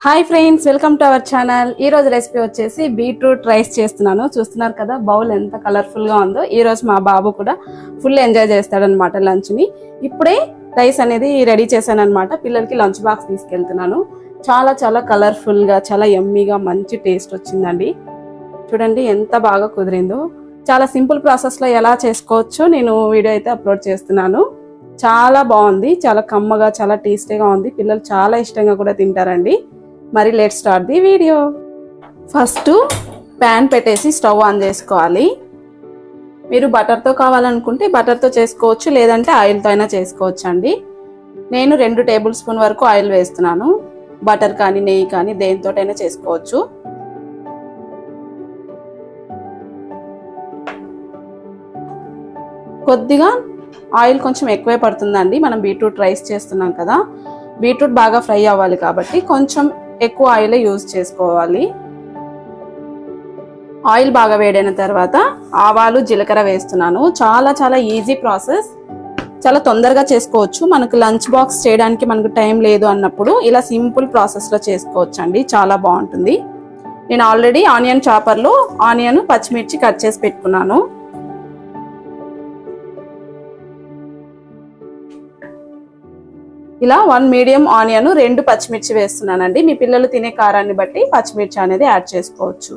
Hi friends, welcome to our channel. ఈ రోజు recipe వచ్చేసి బీట్రూట్ రైస్ చేస్తున్నాను. చూస్తున్నారు కదా బౌల్ ఎంత కలర్ఫుల్ గా ఉందో. ఈ రోజు మా బాబు కూడా ఫుల్ ఎంజాయ్ చేస్తాడనమాట లంచ్ ని. ఇప్పుడే రైస్ అనేది రెడీ చేశాను అనమాట. పిల్లలకి లంచ్ బాక్స్ తీసుకెళ్తున్నాను. చాలా చాలా కలర్ఫుల్ గా, చాలా యమ్మీగా, మంచి టేస్ట్ వచ్చిందండి. చూడండి ఎంత బాగా కుదిరిందో. చాలా సింపుల్ ప్రాసెస్ లో ఎలా చేసుకోవచ్చో నేను వీడియో అయితే అప్లోడ్ చేస్తున్నాను. చాలా బాగుంది, చాలా కమ్మగా, చాలా టేస్టీగా ఉంది. పిల్లలు చాలా ఇష్టంగా కూడా తింటారండి. మరి let's start the video. First pan పెట్టేసి స్టవ్ ఆన్ చేసుకోవాలి. మీరు బటర్తో కావాలనుకుంటే బటర్తో చేసుకోవచ్చు, లేదంటే ఆయిల్తో అయినా చేసుకోవచ్చు అండి. నేను 2 టేబుల్ స్పూన్ వరకు ఆయిల్ వేస్తున్నాను. బటర్ కానీ నెయ్యి కానీ దేనితోటైనా చేసుకోవచ్చు. కొద్దిగా ఆయిల్ కొంచెం ఎక్కువే పడుతుందండి. మనం బీట్రూట్ రైస్ చేస్తున్నాం కదా, బీట్రూట్ బాగా ఫ్రై అవ్వాలి కాబట్టి కొంచెం ఎక్కువ ఆయిల్ యూజ్ చేసుకోవాలి. ఆయిల్ బాగా వేడైన తర్వాత ఆవాలు, జీలకర్ర వేస్తున్నాను. చాలా చాలా ఈజీ ప్రాసెస్, చాలా తొందరగా చేసుకోవచ్చు. మనకు లంచ్ బాక్స్ చేయడానికి మనకు టైం లేదు అన్నప్పుడు ఇలా సింపుల్ ప్రాసెస్ లో చేసుకోవచ్చు అండి. చాలా బాగుంటుంది. నేను ఆల్రెడీ ఆనియన్ చాపర్ లో ఆనియన్, పచ్చిమిర్చి కట్ చేసి పెట్టుకున్నాను. ఇలా 1 మీడియం ఆనియన్, 2 పచ్చిమిర్చి వేస్తున్నానండి. మీ పిల్లలు తినే కారాన్ని బట్టి పచ్చిమిర్చి అనేది యాడ్ చేసుకోవచ్చు.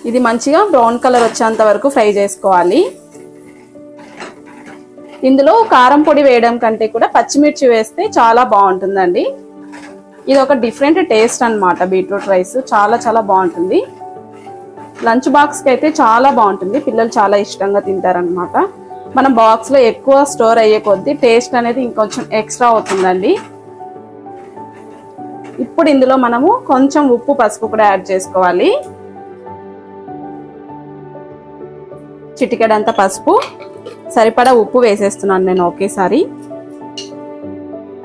ఇది మంచిగా బ్రౌన్ కలర్ వచ్చేంత వరకు ఫ్రై చేసుకోవాలి. ఇందులో కారం పొడి వేయడం కంటే కూడా పచ్చిమిర్చి వేస్తే చాలా బాగుంటుందండి. ఇది ఒక డిఫరెంట్ టేస్ట్ అన్నమాట. బీట్రూట్ రైస్ చాలా చాలా బాగుంటుంది. లంచ్ బాక్స్కి అయితే చాలా బాగుంటుంది. పిల్లలు చాలా ఇష్టంగా తింటారనమాట. మనం బాక్స్ లో ఎక్కువ స్టోర్ అయ్యే కొద్దీ టేస్ట్ అనేది ఇంకొంచెం ఎక్స్ట్రా అవుతుందండి. ఇప్పుడు ఇందులో మనము కొంచెం ఉప్పు, పసుపు కూడా యాడ్ చేసుకోవాలి. చిటికెడంత పసుపు, సరిపడా ఉప్పు వేసేస్తున్నాను నేను ఒకేసారి.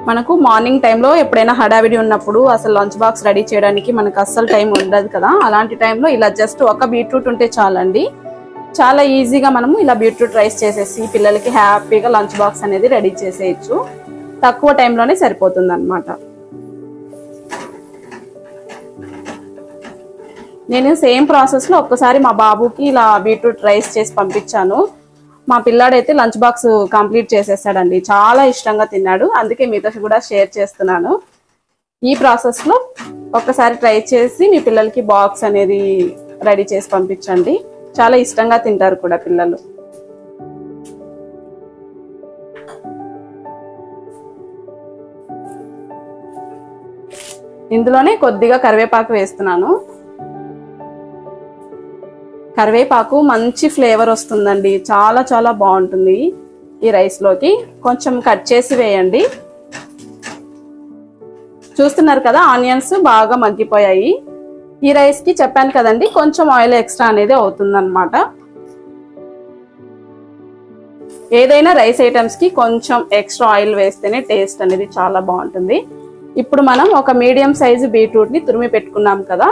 మనకు మార్నింగ్ టైంలో ఎప్పుడైనా హడావిడి ఉన్నప్పుడు అసలు లంచ్ బాక్స్ రెడీ చేయడానికి మనకు అస్సలు టైం ఉండదు కదా, అలాంటి టైంలో ఇలా జస్ట్ ఒక బీట్రూట్ ఉంటే చాలండి. చాలా ఈజీగా మనము ఇలా బీట్రూట్ రైస్ చేసేసి పిల్లలకి హ్యాపీగా లంచ్ బాక్స్ అనేది రెడీ చేసేయచ్చు. తక్కువ టైంలోనే సరిపోతుంది అనమాట. నేను సేమ్ ప్రాసెస్ లో ఒక్కసారి మా బాబుకి ఇలా బీట్రూట్ రైస్ చేసి పంపించాను. మా పిల్లాడైతే లంచ్ బాక్స్ కంప్లీట్ చేసేసాడండి. చాలా ఇష్టంగా తిన్నాడు. అందుకే మీతో కూడా షేర్ చేస్తున్నాను. ఈ ప్రాసెస్ లో ఒక్కసారి ట్రై చేసి మీ పిల్లలకి బాక్స్ అనేది రెడీ చేసి పంపించండి. చాలా ఇష్టంగా తింటారు కూడా పిల్లలు. ఇందులోనే కొద్దిగా కరివేపాకు వేస్తున్నాను. కరివేపాకు మంచి ఫ్లేవర్ వస్తుందండి. చాలా చాలా బాగుంటుంది ఈ రైస్ లోకి. కొంచెం కట్ చేసి వేయండి. చూస్తున్నారు కదా ఆనియన్స్ బాగా మగ్గిపోయాయి. ఈ రైస్ కి చెప్పాను కదండి, కొంచెం ఆయిల్ ఎక్స్ట్రా అనేది అవుతుంది అనమాట. ఏదైనా రైస్ ఐటమ్స్ కి కొంచెం ఎక్స్ట్రా ఆయిల్ వేస్తేనే టేస్ట్ అనేది చాలా బాగుంటుంది. ఇప్పుడు మనం ఒక మీడియం సైజు బీట్రూట్ ని తురిమి పెట్టుకున్నాం కదా,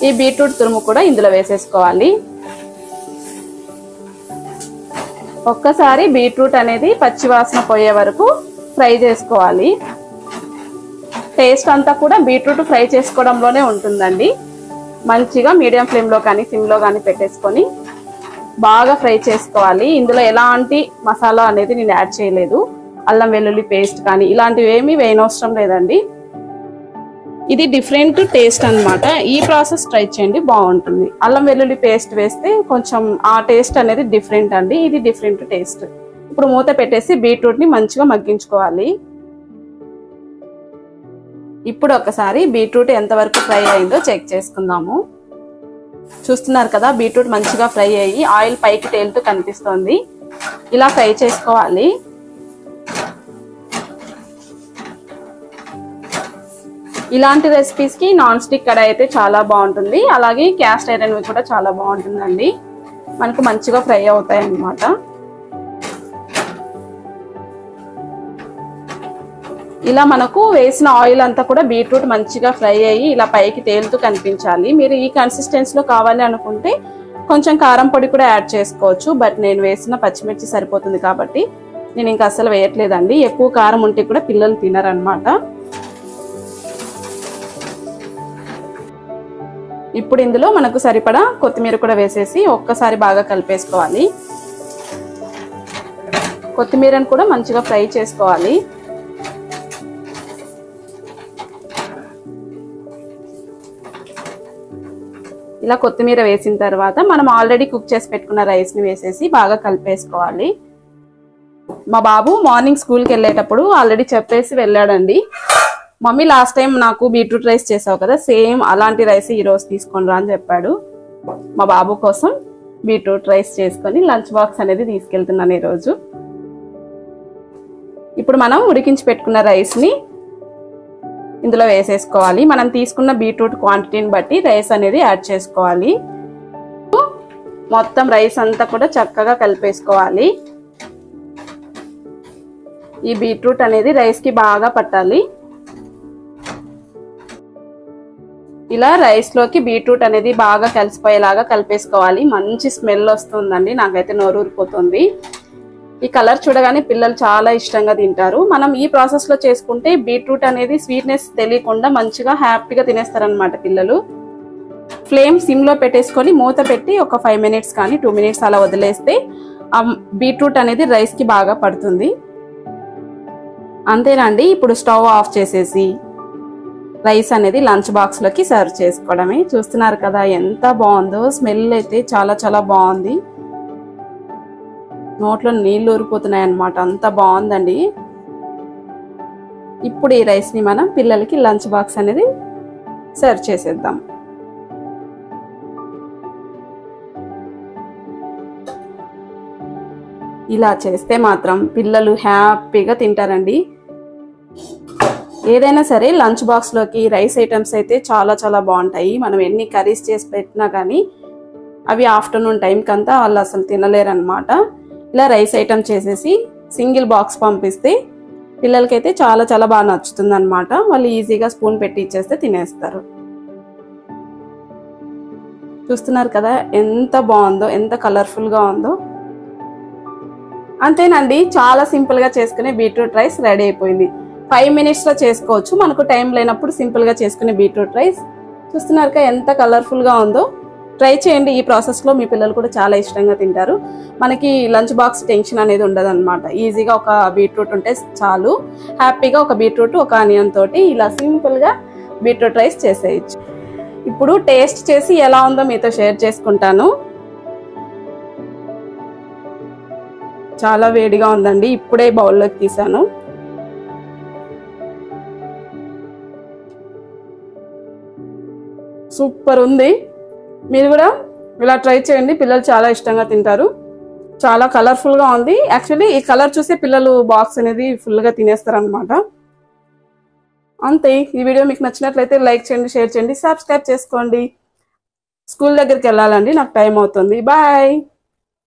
ఈ బీట్రూట్ తురుము కూడా ఇందులో వేసేసుకోవాలి. ఒక్కసారి బీట్రూట్ అనేది పచ్చివాసన పోయే వరకు ఫ్రై చేసుకోవాలి. టేస్ట్ అంతా కూడా బీట్రూట్ ఫ్రై చేసుకోవడంలోనే ఉంటుందండి. మంచిగా మీడియం ఫ్లేమ్ లో కానీ సిమ్ లో కానీ పెట్టేసుకొని బాగా ఫ్రై చేసుకోవాలి. ఇందులో ఎలాంటి మసాలా అనేది నేను యాడ్ చేయలేదు. అల్లం వెల్లుల్లి పేస్ట్ కానీ ఇలాంటివి ఏమీ వేయనవసరం లేదండి. ఇది డిఫరెంట్ టేస్ట్ అన్నమాట. ఈ ప్రాసెస్ ట్రై చేయండి, బాగుంటుంది. అల్లం వెల్లుల్లి పేస్ట్ వేస్తే కొంచెం ఆ టేస్ట్ అనేది డిఫరెంట్ అండి. ఇది డిఫరెంట్ టేస్ట్. ఇప్పుడు మూత పెట్టేసి బీట్రూట్ ని మంచిగా మగ్గించుకోవాలి. ఇప్పుడు ఒకసారి బీట్రూట్ ఎంతవరకు ఫ్రై అయిందో చెక్ చేసుకుందాము. చూస్తున్నారు కదా బీట్రూట్ మంచిగా ఫ్రై అయ్యి ఆయిల్ పైకి తేలుతూ కనిపిస్తోంది. ఇలా ఫ్రై చేసుకోవాలి. ఇలాంటి రెసిపీస్ కి నాన్ స్టిక్ కడాయి అయితే చాలా బాగుంటుంది. అలాగే క్యాస్ట్ ఐరన్ కూడా చాలా బాగుంటుందండి. మనకు మంచిగా ఫ్రై అవుతాయి అన్నమాట. ఇలా మనకు వేసిన ఆయిల్ అంతా కూడా బీట్రూట్ మంచిగా ఫ్రై అయ్యి ఇలా పైకి తేలుతూ కనిపించాలి. మీరు ఈ కన్సిస్టెన్సీలో కావాలి అనుకుంటే కొంచెం కారం పొడి కూడా యాడ్ చేసుకోవచ్చు. బట్ నేను వేసిన పచ్చిమిర్చి సరిపోతుంది కాబట్టి నేను ఇంకా అస్సలు వేయట్లేదండి. ఎక్కువ కారం ఉంటే కూడా పిల్లలు తినరన్నమాట. ఇప్పుడు ఇందులో మనకు సరిపడా కొత్తిమీర కూడా వేసేసి ఒక్కసారి బాగా కలిపేసుకోవాలి. కొత్తిమీరను కూడా మంచిగా ఫ్రై చేసుకోవాలి. ఇలా కొత్తిమీర వేసిన తర్వాత మనం ఆల్రెడీ కుక్ చేసి పెట్టుకున్న రైస్ని వేసేసి బాగా కలిపేసుకోవాలి. మా బాబు మార్నింగ్ స్కూల్కి వెళ్ళేటప్పుడు ఆల్రెడీ చెప్పేసి వెళ్ళాడండి, మమ్మీ లాస్ట్ టైం నాకు బీట్రూట్ రైస్ చేసావు కదా, సేమ్ అలాంటి రైస్ ఈరోజు తీసుకొని రా అని చెప్పాడు. మా బాబు కోసం బీట్రూట్ రైస్ చేసుకొని లంచ్ బాక్స్ అనేది తీసుకెళ్తున్నాను ఈరోజు. ఇప్పుడు మనం ఉడికించి పెట్టుకున్న రైస్ని ఇందులో వేసేసుకోవాలి. మనం తీసుకున్న బీట్రూట్ క్వాంటిటీని బట్టి రైస్ అనేది యాడ్ చేసుకోవాలి. మొత్తం రైస్ అంతా కూడా చక్కగా కలిపేసుకోవాలి. ఈ బీట్రూట్ అనేది రైస్కి బాగా పట్టాలి. ఇలా రైస్లోకి బీట్రూట్ అనేది బాగా కలిసిపోయేలాగా కలిపేసుకోవాలి. మంచి స్మెల్ వస్తుందండి, నాకైతే నోరు ఊరిపోతుంది. ఈ కలర్ చూడగానే పిల్లలు చాలా ఇష్టంగా తింటారు. మనం ఈ ప్రాసెస్లో చేసుకుంటే బీట్రూట్ అనేది స్వీట్నెస్ తెలియకుండా మంచిగా హ్యాపీగా తినేస్తారనమాట పిల్లలు. ఫ్లేమ్ సిమ్లో పెట్టేసుకొని మూత పెట్టి ఒక 5 minutes కానీ 2 minutes అలా వదిలేస్తే ఆ బీట్రూట్ అనేది రైస్కి బాగా పడుతుంది. అంతేనండి. ఇప్పుడు స్టవ్ ఆఫ్ చేసేసి రైస్ అనేది లంచ్ బాక్స్లోకి సర్వ్ చేసుకోవడమే. చూస్తున్నారు కదా ఎంత బాగుందో, స్మెల్ అయితే చాలా చాలా బాగుంది. నోట్లో నీళ్ళు ఊరిపోతున్నాయి అన్నమాట, అంత బాగుందండి. ఇప్పుడు ఈ రైస్ని మనం పిల్లలకి లంచ్ బాక్స్ అనేది సర్వ్ చేసేద్దాం. ఇలా చేస్తే మాత్రం పిల్లలు హ్యాపీగా తింటారండి. ఏదైనా సరే లంచ్ బాక్స్లోకి రైస్ ఐటమ్స్ అయితే చాలా చాలా బాగుంటాయి. మనం ఎన్ని కర్రీస్ చేసి పెట్టినా కానీ అవి ఆఫ్టర్నూన్ టైంకి అంతా వాళ్ళు అసలు తినలేరన్నమాట. ఇలా రైస్ ఐటమ్ చేసేసి సింగిల్ బాక్స్ పంపిస్తే పిల్లలకైతే చాలా చాలా బాగా నచ్చుతుంది అనమాట. వాళ్ళు ఈజీగా స్పూన్ పెట్టి ఇచ్చేస్తే తినేస్తారు. చూస్తున్నారు కదా ఎంత బాగుందో, ఎంత కలర్ఫుల్గా ఉందో. అంతేనండి, చాలా సింపుల్గా చేసుకునే బీట్రూట్ రైస్ రెడీ అయిపోయింది. 5 minutesలో చేసుకోవచ్చు. మనకు టైం లేనప్పుడు సింపుల్గా చేసుకునే బీట్రూట్ రైస్. చూస్తున్నారు కదా ఎంత కలర్ఫుల్గా ఉందో. ట్రై చేయండి. ఈ ప్రాసెస్లో మీ పిల్లలు కూడా చాలా ఇష్టంగా తింటారు. మనకి లంచ్ బాక్స్ టెన్షన్ అనేది ఉండదు అనమాట. ఈజీగా ఒక బీట్రూట్ ఉంటే చాలు, హ్యాపీగా ఒక బీట్రూట్ ఒక ఆనియన్ తోటి ఇలా సింపుల్గా బీట్రూట్ రైస్ చేసేయచ్చు. ఇప్పుడు టేస్ట్ చేసి ఎలా ఉందో మీతో షేర్ చేసుకుంటాను. చాలా వేడిగా ఉందండి, ఇప్పుడే బౌల్లోకి తీసాను. సూపర్ ఉంది. మీరు కూడా ఇలా ట్రై చేయండి, పిల్లలు చాలా ఇష్టంగా తింటారు. చాలా కలర్ఫుల్గా ఉంది. యాక్చువల్లీ ఈ కలర్ చూసి పిల్లలు బాక్స్ అనేది ఫుల్గా తినేస్తారు అనమాట. అంతే. ఈ వీడియో మీకు నచ్చినట్లయితే లైక్ చేయండి, షేర్ చేయండి, సబ్స్క్రైబ్ చేసుకోండి. స్కూల్ దగ్గరికి వెళ్ళాలండి, నాకు టైం అవుతుంది. బాయ్.